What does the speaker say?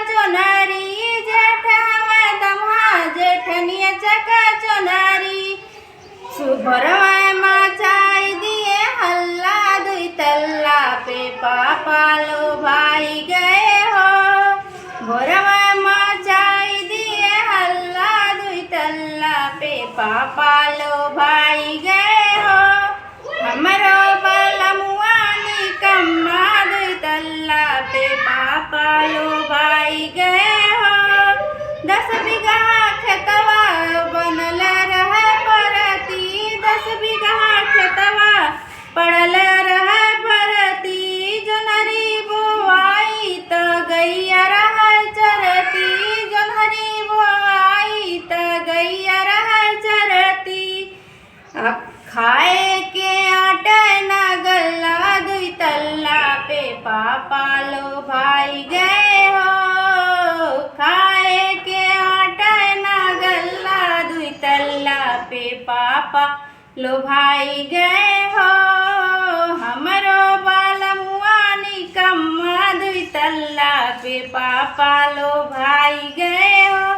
चोनरी, जेठवा दमहा जेठनिया चका चोनरी। सुभरवा मचाई दिए हल्ला, दुई तल्ला पे पापा लो भाई गए हो। भोरवा मचाई दिए हल्ला, दुई तल्ला पे पापा लो भाई गए हो। हमरो बलमुआ निकम्मा, दुई तल्ला पे पापा लो भाई गए हो। 10 बीघा खेतवा बनल रहे परती, 10 बीघा खेतवा पड़ल रहे परती। जोन्हरी बोआई त गैया रहे चरती, जोन्हरी बोआई त गैया रहे चरती। खाए के आटे न गल्ला, दुई तल्ला पे पापा लो भाई गए हो। खाए के आटे न गल्ला, दुई तल्ला पे पापा लो भाई गए हो। हमरो बालमुआ निकम्मा, दुई तल्ला पे पापा लो भाई गए हो।